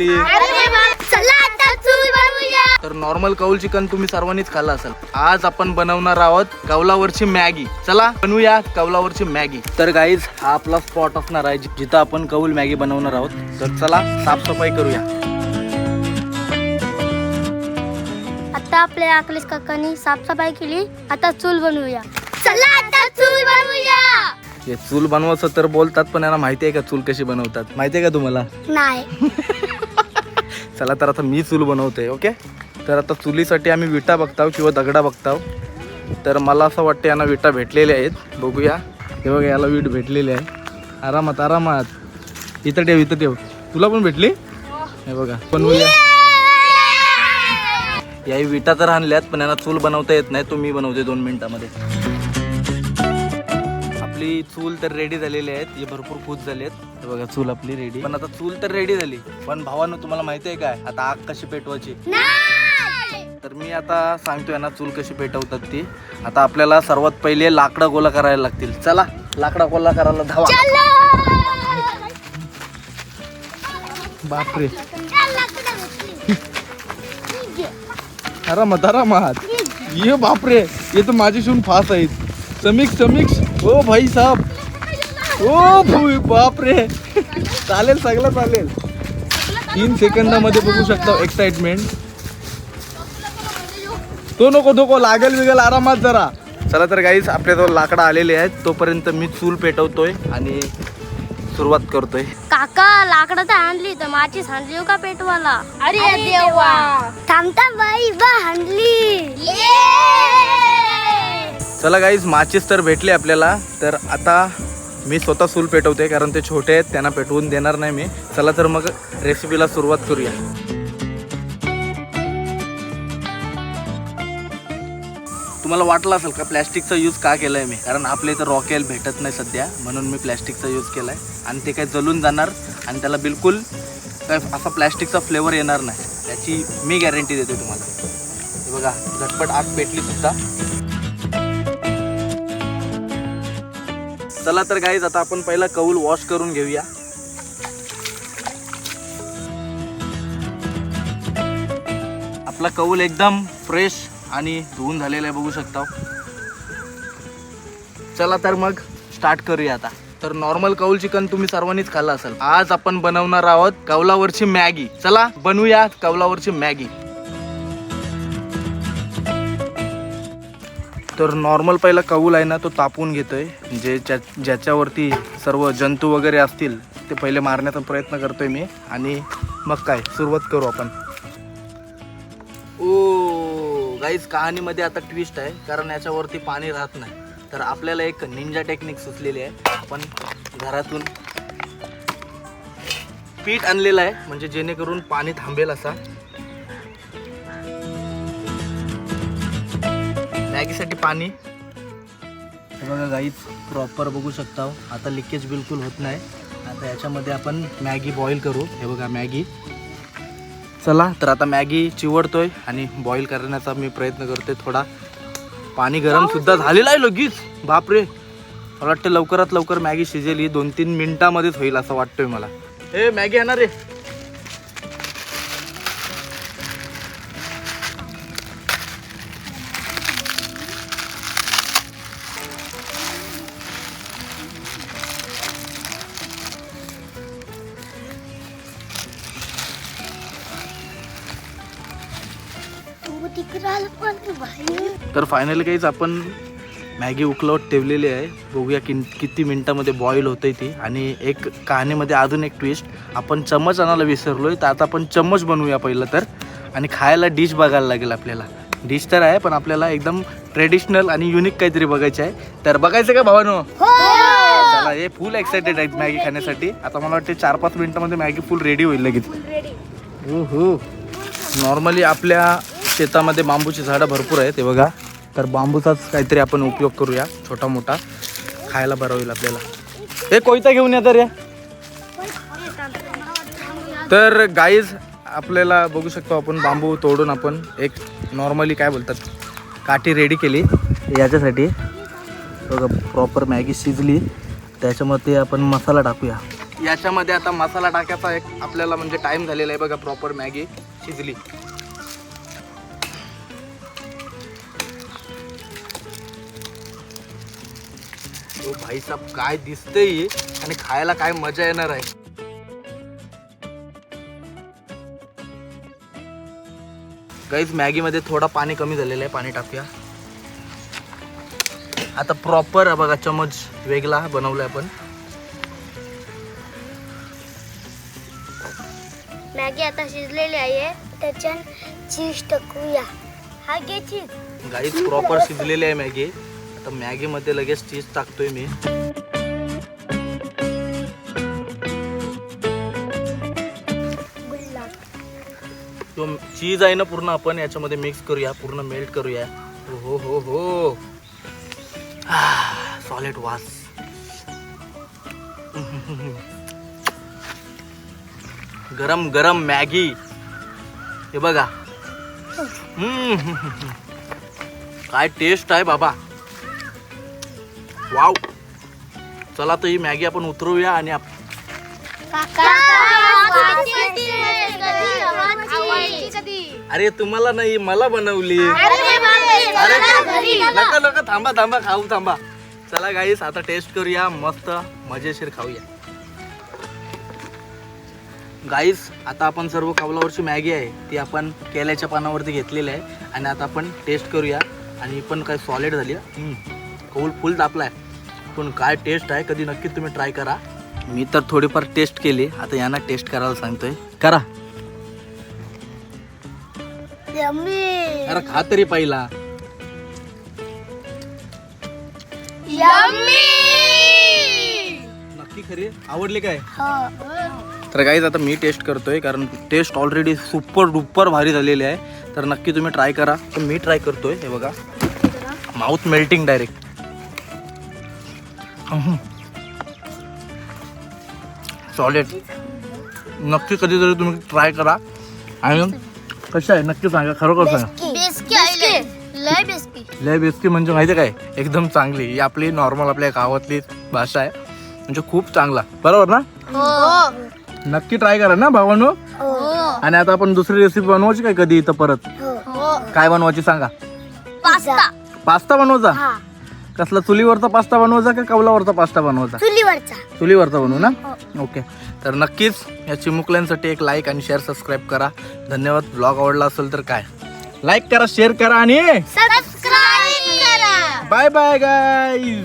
आपली. तर नॉर्मल कौल चिकन तुम्ही सर्वांनीच खाल्लं असेल. आज आपण बनवणार आहोत कौलावरची मॅगी. चला बनवूया कौलावरची मॅगी. तर गाईज हा आपला स्पॉट असणार आहे जिथं आपण कौल मॅगी बनवणार आहोत. तर चला साफसफाई करूया. आता आपल्या अखिलेश काकांनी साफसफाई केली. आता चूल बनवूया. चला आता चूल बनवूया. हे चूल बनवायचं तर बोलतात, पण यांना माहिती आहे का चूल कशी बनवतात? माहिती आहे का तुम्हाला? नाही. चला तर आता मी चूल बनवते. ओके, तर आता चुलीसाठी आम्ही विटा बघताव किंवा दगडा बघताव. तर मला असं वाटतं यांना विटा भेटलेल्या आहेत. बघूया. हे बघा याला वीट भेटलेली आहे. आरामात आरामात. इथं ठेव इथं ठेव. तुला पण भेटली? हे बघा बनवूया. या विटा तर आणल्यात, पण यांना चूल बनवता येत नाही. तो मी बनवते 2 मिनिटामध्ये. आपली चूल तर रेडी झालेली आहेत. हे भरपूर खुश झाले आहेत. हे बघा चूल आपली रेडी. पण आता चूल तर रेडी झाली, पण भावानं तुम्हाला माहिती आहे काय आता आग कशी पेटवायची? तर मी आता सांगतोय ना चूल कशी पेटवतात ती. आता आपल्याला सर्वात पहिले लाकडं गोळा करायला लागतील. चला लाकडा गोळा करायला धावा. बापरे, आरामात आरामात. ये बापरे, ये तर माझ्याशीहून फास्ट आहेत. समीक्ष समीक्ष ओ भाई साहब. ओ भाई बापरे. चालेल सगळं चालेल. 3 सेकंदामध्ये बघू शकता एक्साइटमेंट. तो नको लागेल बिगल आरामात जरा. चला तर गाईज आपल्याजवळ लाकडं आलेले आहेत. तोपर्यंत मी चूल पेटवतोय आणि सुरुवात करतोय. काका लाकडं तर आणली, तर माचीस आणली का पेटवाला? अरे देवा. थांबता बाई बा आणली. चला गाईज माचीस तर भेटले आपल्याला. तर आता मी स्वतः चूल पेटवते, कारण ते छोटे आहेत त्यांना पेटवून देणार नाही मी. चला तर मग रेसिपीला सुरुवात करूया. तुम्हाला वाटलं असेल का प्लॅस्टिकचा यूज का केला आहे मी? कारण आपल्या इथं रॉकेल भेटत नाही सध्या, म्हणून मी प्लॅस्टिकचा यूज केला आहे. आणि ते काय जळून जाणार आणि त्याला बिलकुल काय असा प्लॅस्टिकचा फ्लेवर येणार नाही, त्याची मी गॅरंटी देते तुम्हाला. हे बघा झटपट आग पेटली सुद्धा. चला तर गाईज आता आपण पहिला कौल वॉश करून घेऊया. आपला कौल एकदम फ्रेश आणि धुवून झालेला आहे, बघू शकता. चला तर मग स्टार्ट करूया आता. तर नॉर्मल कौल चिकन तुम्ही सर्वांनीच खाल्लं असेल. आज आपण बनवणार आहोत कौलावरची मॅगी. चला बनवूया कौलावरची मॅगी. तर नॉर्मल पहिला कौल आहे ना तो तापवून घेतोय. जे ज्याच्यावरती सर्व जंतू वगैरे असतील ते पहिले मारण्याचा प्रयत्न करतोय मी. आणि मग काय सुरुवात करू आपण. ओ गाईज कहाणीमध्ये आता ट्विस्ट आहे, कारण याच्यावरती पाणी राहत नाही. तर आपल्याला एक निंजा टेक्निक सुचलेली आहे. आपण घरातून पीठ आणलेलं आहे, म्हणजे जेणेकरून पाणी थांबेल असा. मॅगीसाठी पाणी हे बघा गाईज प्रॉपर बघू शकता. आता लिकेज बिलकुल होत नाही. आता याच्यामध्ये आपण मॅगी बॉईल करू. हे बघा मॅगी. चला तर आता मॅगी चिवडतोय आणि बॉईल करण्याचा मी प्रयत्न करतोय. थोडा पाणी गरम सुद्धा झालेलं आहे लगेच. बापरे, मला वाटतं लवकरात लवकर मॅगी शिजेल. ही 2-3 मिनिटामध्येच होईल असं वाटतोय मला. हे मॅगी येणार रे. तर फायनली काहीच आपण मॅगी उकळवत ठेवलेली आहे. बघूया किती मिनिटामध्ये बॉईल होते ती. आणि एक कहाणीमध्ये अजून एक ट्विस्ट, आपण चम्मच आणायला विसरलोय. तर आता आपण चम्मच बनवूया पहिलं तर. आणि खायला डिश बघायला लागेल आपल्याला. डिश तर आहे, पण आपल्याला एकदम ट्रेडिशनल आणि युनिक काहीतरी बघायचं आहे. तर बघायचं का भावानो? चला, हे फुल एक्साइटेड आहेत मॅगी खाण्यासाठी. आता मला वाटते 4-5 मिनिटामध्ये मॅगी फुल रेडी होईल लगेच. हो. नॉर्मली आपल्या शेतामध्ये बांबूची झाडं भरपूर आहेत. हे बघा, तर बांबूचाच काहीतरी आपण उपयोग करूया छोटा मोठा. खायला बरं होईल आपल्याला. हे कोयता घेऊन या तर या. तर गाईज आपल्याला बघू शकतो आपण बांबू तोडून आपण एक नॉर्मली काय बोलतात काठी रेडी केली याच्यासाठी. बघा प्रॉपर मॅगी शिजली. त्याच्यामध्ये आपण मसाला टाकूया. याच्यामध्ये आता मसाला टाकायचा एक आपल्याला म्हणजे टाइम झालेला आहे बघा. प्रॉपर मॅगी शिजली. ओ भाई साहब काय दिसतंय आणि खायला काय मजा येणार आहे. गाईज मॅगी मध्ये थोडा पाणी कमी झालेलं आहे, पाणी टाकूया. आता प्रॉपर बघा चमच वेगळा बनवलाय आपण. मॅगी आता शिजलेली आहे, त्याच्यात चीज टाकूया. हा घे चीज. गाईज प्रॉपर शिजलेली आहे मॅगी. आता मॅगी मध्ये लगेच चीज टाकतोय मी. तो चीज आहे ना पूर्ण आपण याच्यामध्ये मिक्स करूया, पूर्ण मेल्ट करूया. हो हो हो सॉलिड वास. गरम गरम मॅगी हे बघा. काय टेस्ट आहे बाबा. वाव. चला तर ही मॅगी आपण उतरूया आणि अरे तुम्हाला नाही मला बनवली. अरे नका नका थांबा थांबा खाऊ थांबा. चला गाईस आता टेस्ट करूया, मस्त मजेशीर खाऊया. गाईस आता आपण सर्व कौलावरची मॅगी आहे ती आपण केल्याच्या पानावरती घेतलेली आहे आणि आता आपण टेस्ट करूया. आणि पण काय सॉलिड झाली. कौल फुल तापलाय पण काय टेस्ट आहे. कधी नक्की तुम्ही ट्राय करा. मी तर थोडीफार टेस्ट केली, आता यांना टेस्ट करायला सांगतोय. करा. अरे खा तरी पहिला. नक्की खरी आवडली काय? तर गाईज आता मी टेस्ट करतोय कारण टेस्ट ऑलरेडी सुपर डुपर भारी झालेली आहे. तर नक्की तुम्ही ट्राय करा. तर मी ट्राय करतोय. हे बघा माउथ मेल्टिंग डायरेक्ट. सॉलिड. नक्की कधीतरी तुम्ही ट्राय करा. आणि कसं आहे नक्की सांगा, खरोखर सांगा. लय बेस्की म्हणजे माहिती काय, एकदम चांगली. ही आपली नॉर्मल आपल्या गावातली भाषा आहे, म्हणजे खूप चांगला. बरोबर ना? नक्की ट्राय करा ना भावानो. आणि आता आपण दुसरी रेसिपी बनवायची काय कधी इथं परत? काय बनवायची सांगा. पास्ता बनवायचा. कसला चुलीवरचा पास्ता बनवायचा का कौलावरचा पास्ता बनवायचा? चुलीवरचा बनवू ना. ओके. तर नक्कीच या चिमुकल्यांसाठी एक लाईक आणि शेअर सबस्क्राईब करा. धन्यवाद. ब्लॉग आवडला असेल तर काय लाईक करा, शेअर करा आणि सबस्क्राइब करा. Bye bye guys.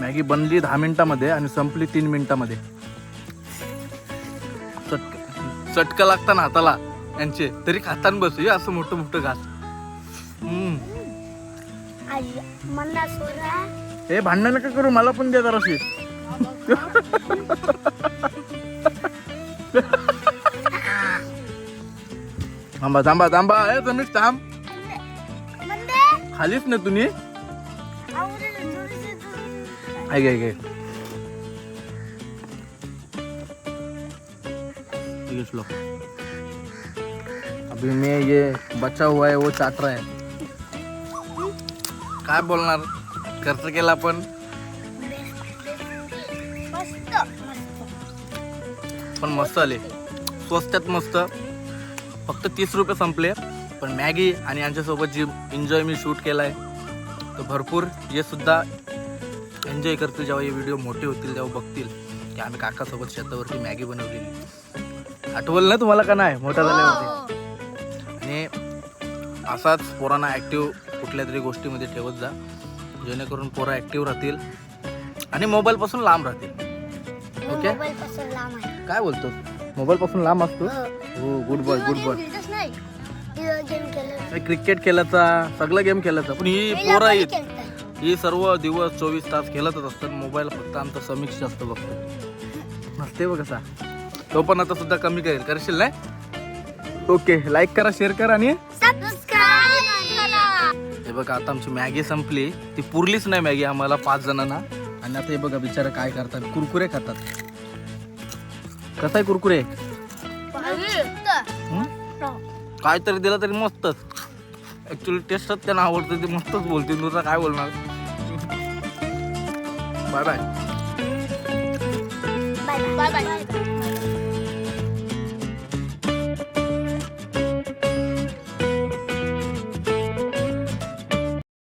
मॅगी बनली 10 मिनिटामध्ये आणि संपली 3 मिनिटामध्ये. चटका लागता ना हाताला यांचे, तरी खाताना बसू असं मोठं मोठं घास. हे भांडण नका करू, मला पण द्या जराशी. थांबा थांबा थांबा. हे तुम्हीच थांब. खालीच ना तुम्ही. अभी मैं ये बचा हुआ है वो चाट रहा है. काय बोलणार, खर्च केला पण मस्त आले. स्वस्तात मस्त. फक्त 30 रुपये संपले. पण मॅगी आणि यांच्यासोबत जी एन्जॉय मी शूट केलाय तर भरपूर. हे सुद्धा एन्जॉय करतील जेव्हा हे व्हिडिओ मोठे होतील तेव्हा बघतील की आम्ही काकासोबत शेतावरती मॅगी बनवलेली. आठवलं ना तुम्हाला का नाही मोठा झाल्यावरती. आणि असाच पोरांना ॲक्टिव्ह कुठल्या तरी गोष्टीमध्ये ठेवत जा, जेणेकरून पोरं ॲक्टिव्ह राहतील आणि मोबाईलपासून लांब राहतील. ओके. काय बोलतो, मोबाईलपासून लांब असतो. हो good boy good boy. Cricket खेळायचा, सगळं गेम खेळायचा. पण ही पोरं आहेत ही सर्व दिवस 24 तास खेळतच असतात. मोबाईल फक्त आमचा समीक्ष जास्त बघतो नसते बघ कसा. तो पण आता सुद्धा कमी करेल. करशील नाही? ओके. लाईक करा, शेअर करा आणि हे बघा आता आमची मॅगी संपली. ती पुरलीच नाही मॅगी आम्हाला 5 जणांना. आणि आता हे बघा बिचारा काय करतात, कुरकुरे खातात. कसा आहे कुरकुरे? काय तरी दिला तरी मस्तच. ऍक्च्युली टेस्टच त्यांना आवडतं, ते मस्तच बोलतील, तुझं काय बोलणार. Bye bye. Bye bye.